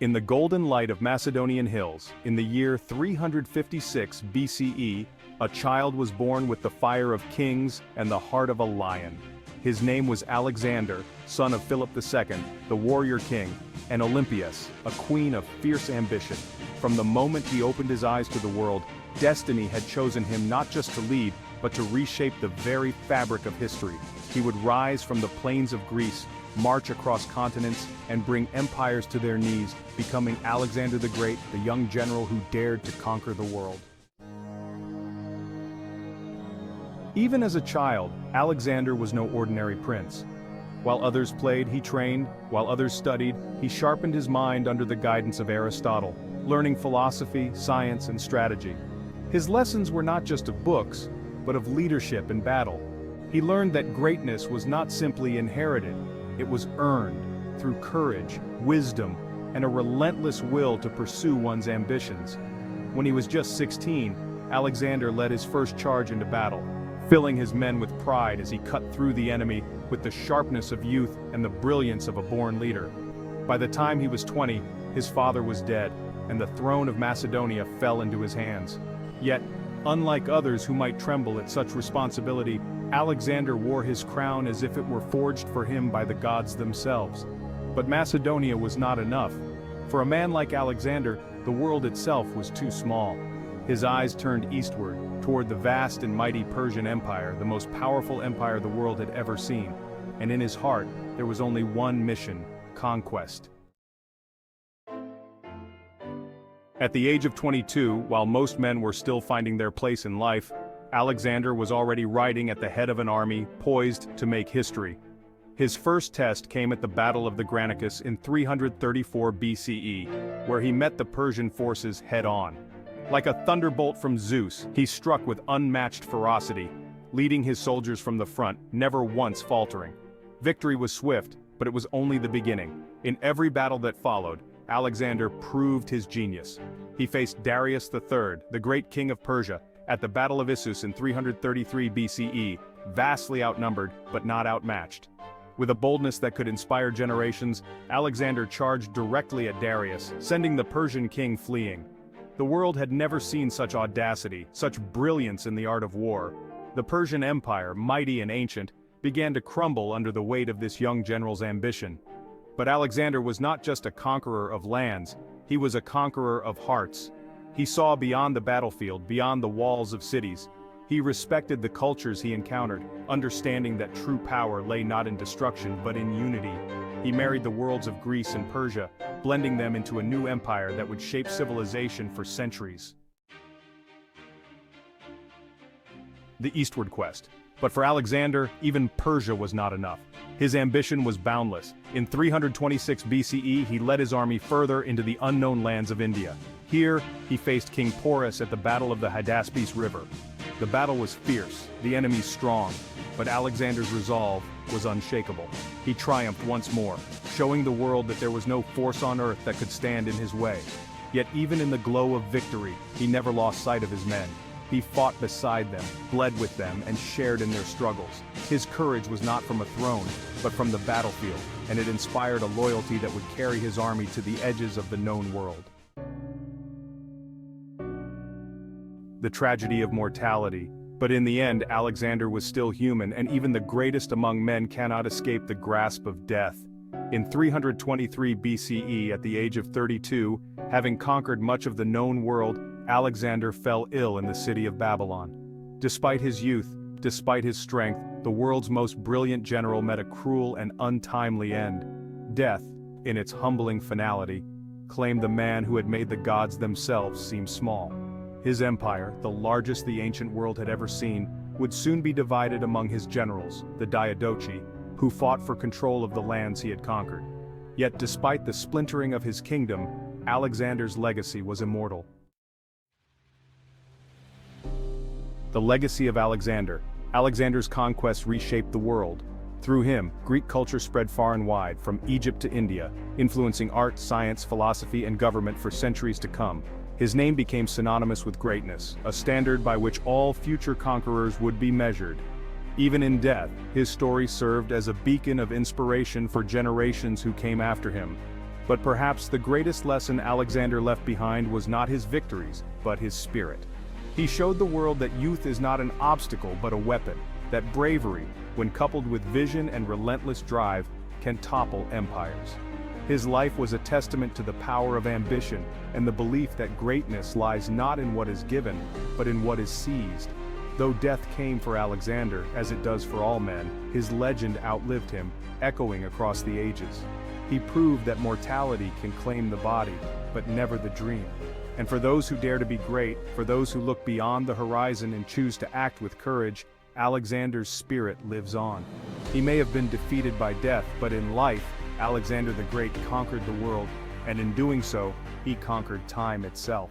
In the golden light of Macedonian hills, in the year 356 BCE, a child was born with the fire of kings and the heart of a lion. His name was Alexander, son of Philip II, the warrior king, and Olympias, a queen of fierce ambition. From the moment he opened his eyes to the world, destiny had chosen him not just to lead, but to reshape the very fabric of history. He would rise from the plains of Greece, march across continents, and bring empires to their knees, becoming Alexander the Great, the young general who dared to conquer the world. Even as a child, Alexander was no ordinary prince. While others played, he trained. While others studied, he sharpened his mind under the guidance of Aristotle, learning philosophy, science, and strategy. His lessons were not just of books, but of leadership and battle. He learned that greatness was not simply inherited, it was earned through courage, wisdom, and a relentless will to pursue one's ambitions. When he was just 16, Alexander led his first charge into battle, filling his men with pride as he cut through the enemy with the sharpness of youth and the brilliance of a born leader. By the time he was 20, his father was dead, and the throne of Macedonia fell into his hands. Yet, unlike others who might tremble at such responsibility, Alexander wore his crown as if it were forged for him by the gods themselves. But Macedonia was not enough. For a man like Alexander, the world itself was too small. His eyes turned eastward, toward the vast and mighty Persian Empire, the most powerful empire the world had ever seen. And in his heart, there was only one mission: conquest. At the age of 22, while most men were still finding their place in life, Alexander was already riding at the head of an army, poised to make history. His first test came at the Battle of the Granicus in 334 BCE, where he met the Persian forces head-on. Like a thunderbolt from Zeus, he struck with unmatched ferocity, leading his soldiers from the front, never once faltering. Victory was swift, but it was only the beginning. In every battle that followed, Alexander proved his genius. He faced Darius III, the great king of Persia, at the Battle of Issus in 333 BCE, vastly outnumbered but not outmatched. With a boldness that could inspire generations, Alexander charged directly at Darius, sending the Persian king fleeing. The world had never seen such audacity, such brilliance in the art of war. The Persian Empire, mighty and ancient, began to crumble under the weight of this young general's ambition. But Alexander was not just a conqueror of lands, he was a conqueror of hearts. He saw beyond the battlefield, beyond the walls of cities. He respected the cultures he encountered, understanding that true power lay not in destruction but in unity. He married the worlds of Greece and Persia, blending them into a new empire that would shape civilization for centuries. The eastward quest. But for Alexander, even Persia was not enough. His ambition was boundless. In 326 BCE, he led his army further into the unknown lands of India. Here, he faced King Porus at the Battle of the Hydaspes River. The battle was fierce, the enemy strong, but Alexander's resolve was unshakable. He triumphed once more, showing the world that there was no force on earth that could stand in his way. Yet even in the glow of victory, he never lost sight of his men. He fought beside them, bled with them, and shared in their struggles. His courage was not from a throne, but from the battlefield, and it inspired a loyalty that would carry his army to the edges of the known world. The tragedy of mortality. But in the end, Alexander was still human, and even the greatest among men cannot escape the grasp of death. In 323 BCE, at the age of 32, having conquered much of the known world, Alexander fell ill in the city of Babylon. Despite his youth, despite his strength, the world's most brilliant general met a cruel and untimely end. Death, in its humbling finality, claimed the man who had made the gods themselves seem small. His empire, the largest the ancient world had ever seen, would soon be divided among his generals, the Diadochi, who fought for control of the lands he had conquered. Yet despite the splintering of his kingdom, Alexander's legacy was immortal. The legacy of Alexander. Alexander's conquests reshaped the world. Through him, Greek culture spread far and wide, from Egypt to India, influencing art, science, philosophy, and government for centuries to come. His name became synonymous with greatness, a standard by which all future conquerors would be measured. Even in death, his story served as a beacon of inspiration for generations who came after him. But perhaps the greatest lesson Alexander left behind was not his victories, but his spirit. He showed the world that youth is not an obstacle but a weapon, that bravery, when coupled with vision and relentless drive, can topple empires. His life was a testament to the power of ambition and the belief that greatness lies not in what is given, but in what is seized. Though death came for Alexander, as it does for all men, his legend outlived him, echoing across the ages. He proved that mortality can claim the body, but never the dream. And for those who dare to be great, for those who look beyond the horizon and choose to act with courage, Alexander's spirit lives on. He may have been defeated by death, but in life, Alexander the Great conquered the world, and in doing so, he conquered time itself.